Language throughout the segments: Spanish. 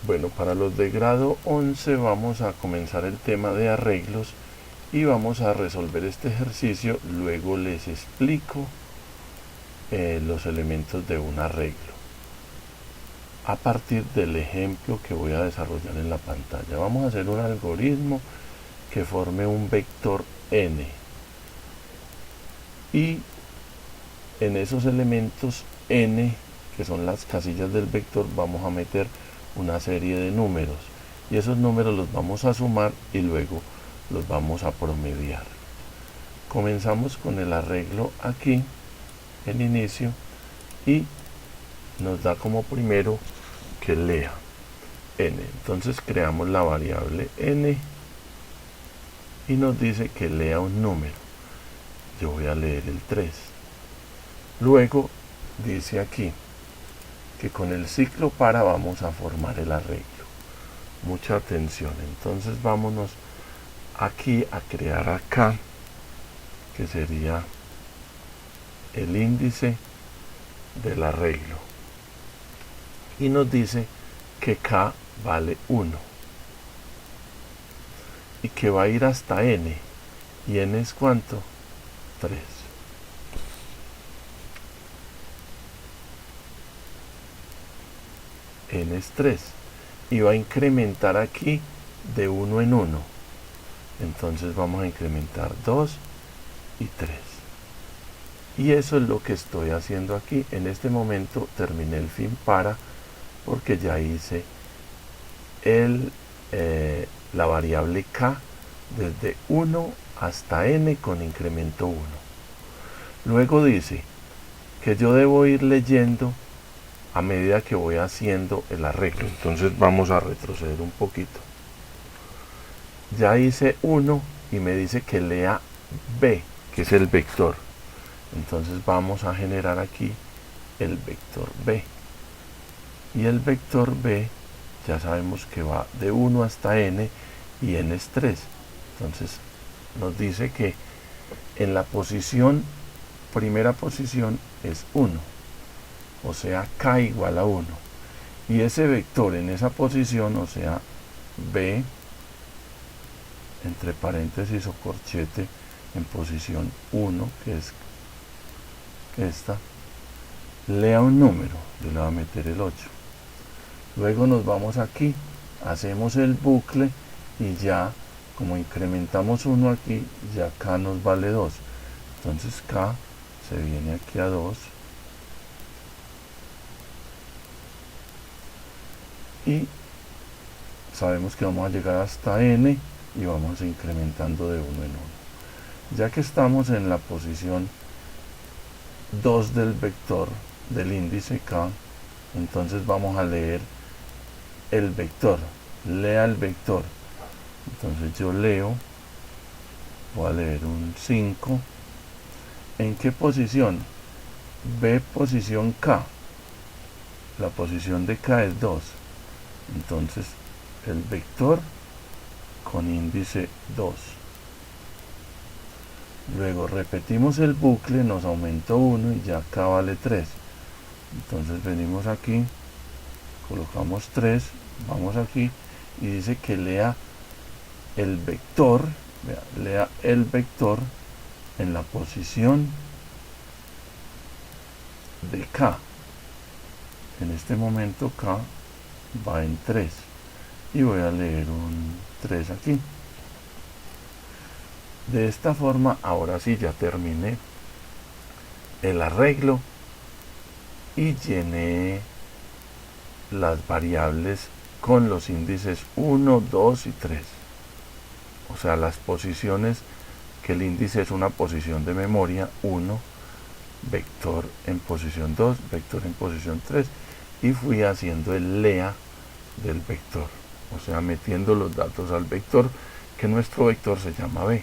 Bueno, para los de grado 11 vamos a comenzar el tema de arreglos y vamos a resolver este ejercicio. Luego les explico los elementos de un arreglo a partir del ejemplo que voy a desarrollar en la pantalla. Vamos a hacer un algoritmo que forme un vector n y en esos elementos n, que son las casillas del vector, vamos a meter una serie de números y esos números los vamos a sumar y luego los vamos a promediar. Comenzamos con el arreglo aquí, el inicio, y nos da como primero que lea n. Entonces creamos la variable n y nos dice que lea un número. Yo voy a leer el 3. Luego dice aquí que con el ciclo para vamos a formar el arreglo. Mucha atención. Entonces vámonos aquí a crear acá, que sería el índice del arreglo. Y nos dice que k vale 1 y que va a ir hasta n. ¿Y n es cuánto? 3. N es 3 y va a incrementar aquí de 1 en 1. Entonces vamos a incrementar 2 y 3. Y eso es lo que estoy haciendo aquí. En este momento terminé el fin para, porque ya hice la variable k desde 1 hasta n con incremento 1. Luego dice que yo debo ir leyendo a medida que voy haciendo el arreglo. Entonces vamos a retroceder un poquito. Ya hice 1 y me dice que lea b, que es el vector. Entonces vamos a generar aquí el vector b. Y el vector b ya sabemos que va de 1 hasta n y n es 3. Entonces nos dice que en la primera posición es 1. O sea, k igual a 1. Y ese vector en esa posición, o sea, b, entre paréntesis o corchete, en posición 1, que es esta, lea un número. Yo le voy a meter el 8. Luego nos vamos aquí, hacemos el bucle y ya, como incrementamos 1 aquí, ya k nos vale 2. Entonces k se viene aquí a 2. Y sabemos que vamos a llegar hasta n y vamos incrementando de 1 en 1. Ya que estamos en la posición 2 del vector del índice k, entonces vamos a leer el vector. Lea el vector. Entonces yo leo, voy a leer un 5. ¿En qué posición? B posición k. La posición de k es 2. Entonces el vector con índice 2. Luego repetimos el bucle, nos aumentó 1 y ya k vale 3. Entonces venimos aquí, colocamos 3, vamos aquí y dice que lea el vector, lea el vector en la posición de k. En este momento k va en 3 y voy a leer un 3 aquí. De esta forma, ahora sí ya terminé el arreglo y llené las variables con los índices 1, 2 y 3. O sea, las posiciones, que el índice es una posición de memoria, 1, vector en posición 2, vector en posición 3, y fui haciendo el lea del vector, o sea, metiendo los datos al vector, que nuestro vector se llama b.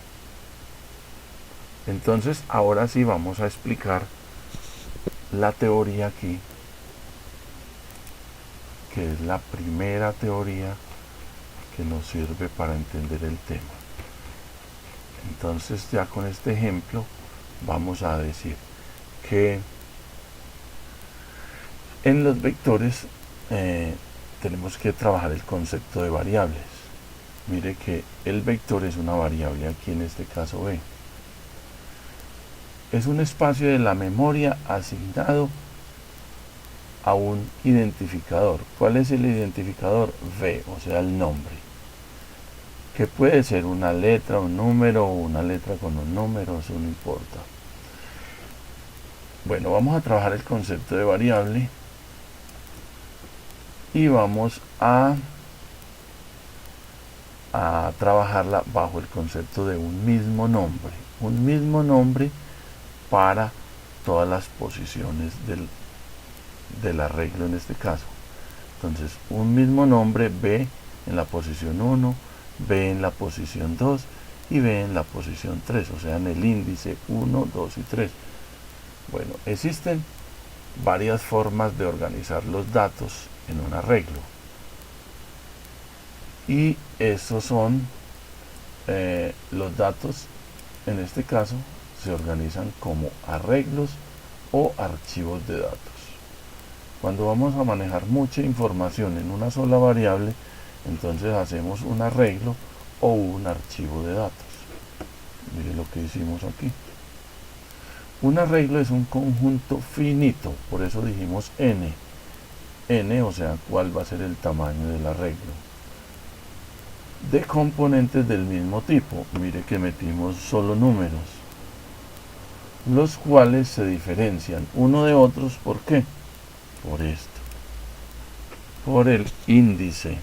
Entonces ahora sí vamos a explicar la teoría aquí, que es la primera teoría que nos sirve para entender el tema. Entonces ya con este ejemplo vamos a decir que en los vectores tenemos que trabajar el concepto de variables. Mire que el vector es una variable, aquí en este caso b. Es un espacio de la memoria asignado a un identificador. ¿Cuál es el identificador? V, o sea, el nombre. Que puede ser una letra, un número, o una letra con un número, eso no importa. Bueno, vamos a trabajar el concepto de variable y vamos a trabajarla bajo el concepto de un mismo nombre. Un mismo nombre para todas las posiciones del arreglo en este caso. Entonces, un mismo nombre, B en la posición 1, B en la posición 2 y B en la posición 3, o sea, en el índice 1, 2 y 3. Bueno, existen varias formas de organizar los datos en un arreglo. Y esos son los datos, en este caso, se organizan como arreglos o archivos de datos. Cuando vamos a manejar mucha información en una sola variable, entonces hacemos un arreglo o un archivo de datos. Mire lo que hicimos aquí. Un arreglo es un conjunto finito, por eso dijimos n. N, o sea, cuál va a ser el tamaño del arreglo. De componentes del mismo tipo. Mire que metimos solo números, los cuales se diferencian uno de otros. ¿Por qué? Por esto, por el índice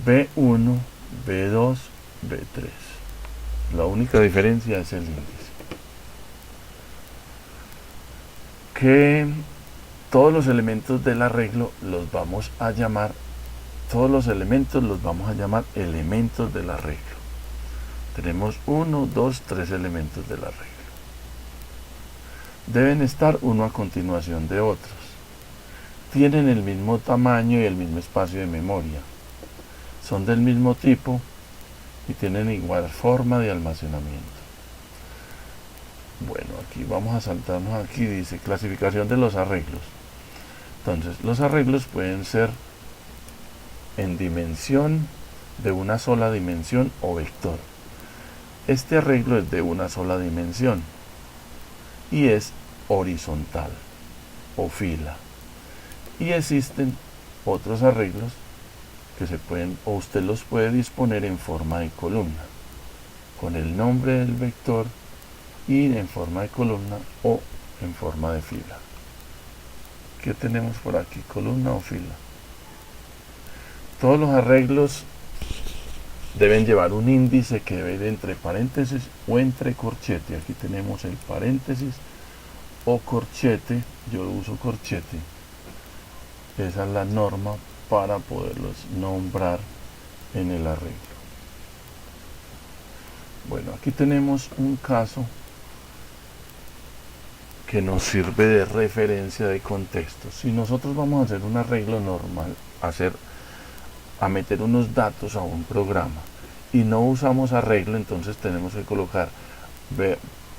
B1, B2, B3. La única diferencia es el índice. Que todos los elementos del arreglo los vamos a llamar, elementos del arreglo. Tenemos 1, 2, 3 elementos del arreglo. Deben estar uno a continuación de otros. Tienen el mismo tamaño y el mismo espacio de memoria. Son del mismo tipo y tienen igual forma de almacenamiento. Bueno, aquí vamos a saltarnos, aquí dice clasificación de los arreglos. Entonces, los arreglos pueden ser en dimensión, de una sola dimensión o vector. Este arreglo es de una sola dimensión y es horizontal o fila. Y existen otros arreglos que se pueden, o usted los puede disponer en forma de columna, con el nombre del vector y en forma de columna o en forma de fila. ¿Qué tenemos por aquí? ¿Columna o fila? Todos los arreglos deben llevar un índice que debe ir entre paréntesis o entre corchete. Aquí tenemos el paréntesis o corchete. Yo uso corchete. Esa es la norma para poderlos nombrar en el arreglo. Bueno, aquí tenemos un caso que nos sirve de referencia de contexto. Si nosotros vamos a hacer un arreglo normal, a meter unos datos a un programa y no usamos arreglo, entonces tenemos que colocar,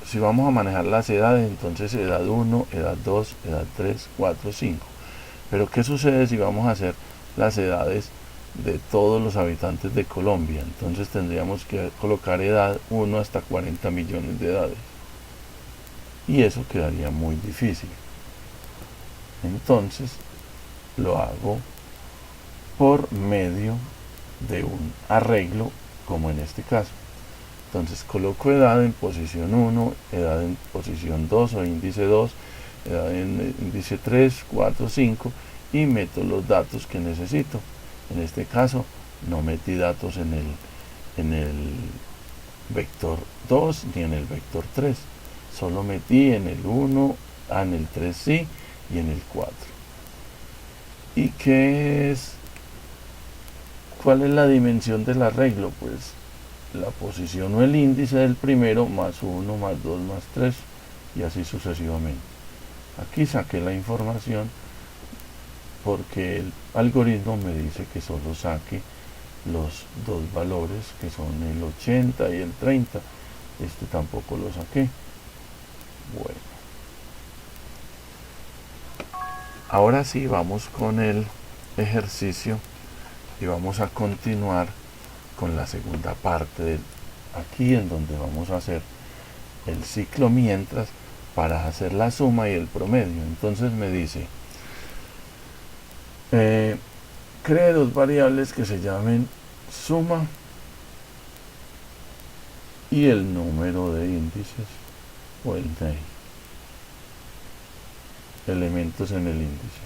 si vamos a manejar las edades, entonces edad 1, edad 2, edad 3, 4, 5. Pero ¿qué sucede si vamos a hacer las edades de todos los habitantes de Colombia? Entonces tendríamos que colocar edad 1 hasta 40 millones de edades. Y eso quedaría muy difícil. Entonces lo hago por medio de un arreglo, como en este caso. Entonces coloco edad en posición 1, edad en posición 2 o índice 2, edad en índice 3, 4, 5 y meto los datos que necesito. En este caso no metí datos en el vector 2 ni en el vector 3. Solo metí en el 1, en el 3 sí y en el 4. ¿Y qué es? ¿Cuál es la dimensión del arreglo? Pues la posición o el índice del primero más 1, más 2, más 3 y así sucesivamente. Aquí saqué la información porque el algoritmo me dice que solo saque los dos valores que son el 80 y el 30. Este tampoco lo saqué. Bueno, Ahora sí, vamos con el ejercicio y vamos a continuar con la segunda parte aquí en donde vamos a hacer el ciclo mientras para hacer la suma y el promedio. Entonces me dice, cree dos variables que se llamen suma y el número de índices o el ney, elementos en el índice.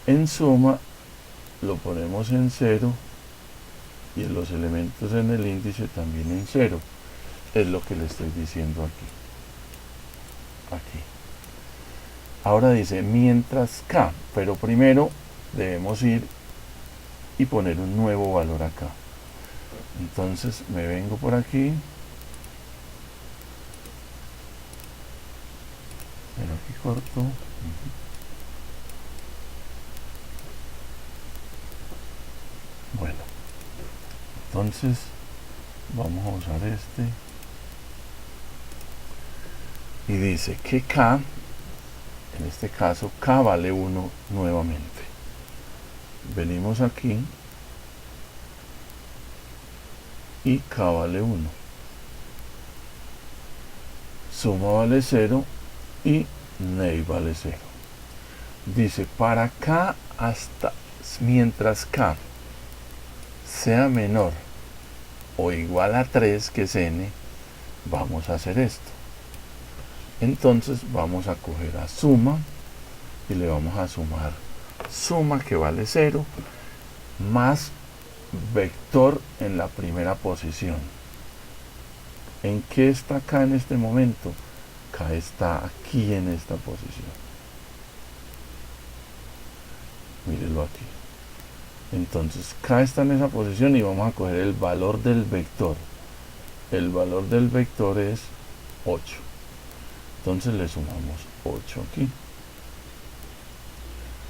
En suma lo ponemos en 0 y en los elementos en el índice también en 0. Es lo que le estoy diciendo aquí. Ahora dice mientras k, pero primero debemos ir y poner un nuevo valor acá. Entonces me vengo por aquí, pero aquí corto. Bueno, entonces vamos a usar este y dice que k, en este caso k vale 1 nuevamente. Venimos aquí y k vale 1, suma vale 0 y ney vale 0. Dice para k hasta mientras k sea menor o igual a 3, que es n, vamos a hacer esto. Entonces vamos a coger a suma y le vamos a sumar suma, que vale 0, más vector en la primera posición. ¿En qué está k en este momento? K está aquí en esta posición. Mírenlo aquí. Entonces k está en esa posición y vamos a coger el valor del vector. El valor del vector es 8. Entonces le sumamos 8 aquí.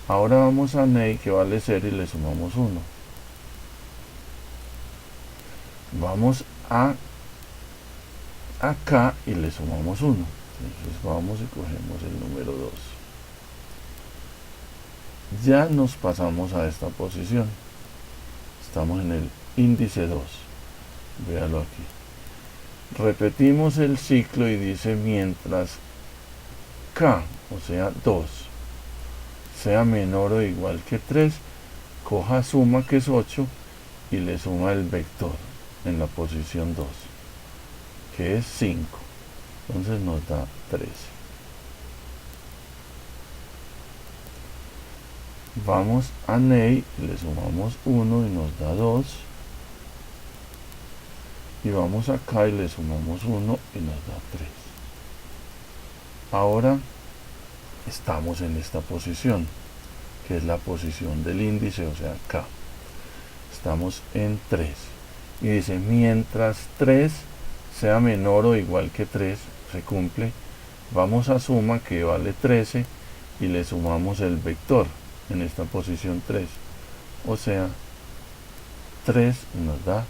Ahora vamos a ney, que vale 0, y le sumamos 1. Vamos a acá y le sumamos 1. Entonces vamos y cogemos el número 2. Ya nos pasamos a esta posición. Estamos en el índice 2. Véalo aquí. Repetimos el ciclo y dice mientras k, o sea 2, sea menor o igual que 3, coja suma, que es 8, y le suma el vector en la posición 2, que es 5. Entonces nos da 13. Vamos a ney, le sumamos 1 y nos da 2. Y vamos acá y le sumamos 1 y nos da 3. Ahora estamos en esta posición, que es la posición del índice, o sea k. Estamos en 3. Y dice, mientras 3 sea menor o igual que 3, se cumple, vamos a suma, que vale 13, y le sumamos el vector en esta posición 3. O sea, 3 nos da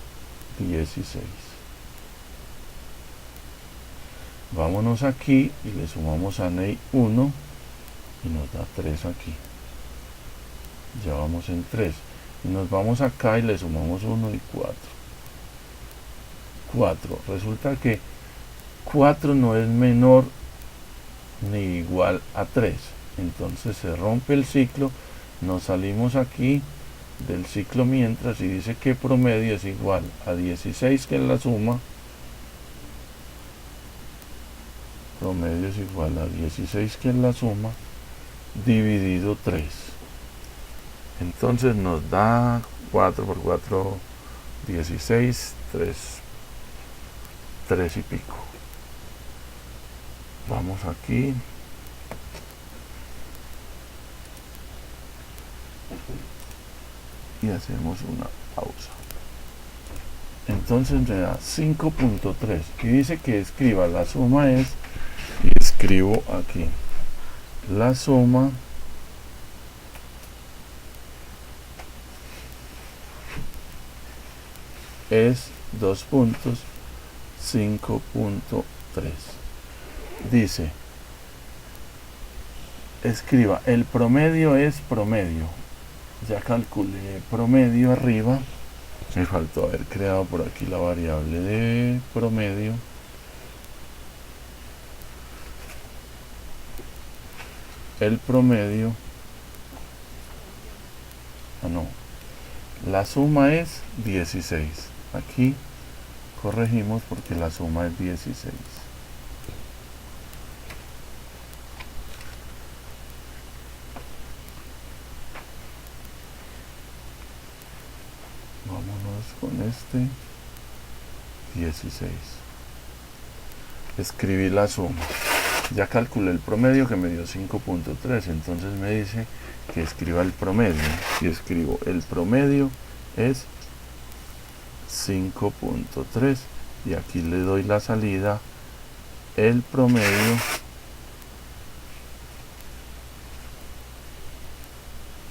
16. Vámonos aquí y le sumamos a ney 1 y nos da 3 aquí. Ya vamos en 3. Y nos vamos acá y le sumamos 1 y 4. 4. Resulta que 4 no es menor ni igual a 3. Entonces se rompe el ciclo. Nos salimos aquí del ciclo mientras y dice que promedio es igual a 16, que es la suma. Promedio es igual a 16, que es la suma, dividido 3. Entonces nos da 4 por 4, 16, 3 y pico. Vamos aquí. Y hacemos una pausa. Entonces me da 5.3. Y dice que escriba la suma es, y escribo aquí, la suma es 5.3. Dice escriba, el promedio es promedio. Ya calculé promedio arriba. Me faltó haber creado por aquí la variable de promedio. El promedio, no, la suma es 16. Aquí corregimos porque la suma es 16. Vámonos con este 16. Escribí la suma. Ya calculé el promedio que me dio 5.3. Entonces me dice que escriba el promedio. Y escribo el promedio es 5.3. Y aquí le doy la salida. El promedio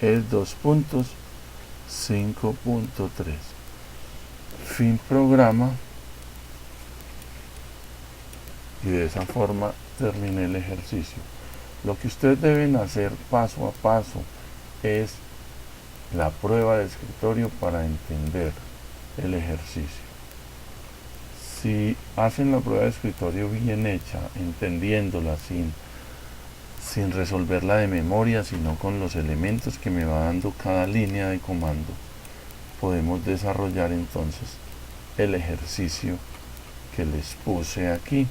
es 2.5.3. Fin programa. Y de esa forma terminé el ejercicio. Lo que ustedes deben hacer paso a paso es la prueba de escritorio para entender el ejercicio. Si hacen la prueba de escritorio bien hecha, entendiéndola sin resolverla de memoria, sino con los elementos que me va dando cada línea de comando, podemos desarrollar entonces el ejercicio que les puse aquí.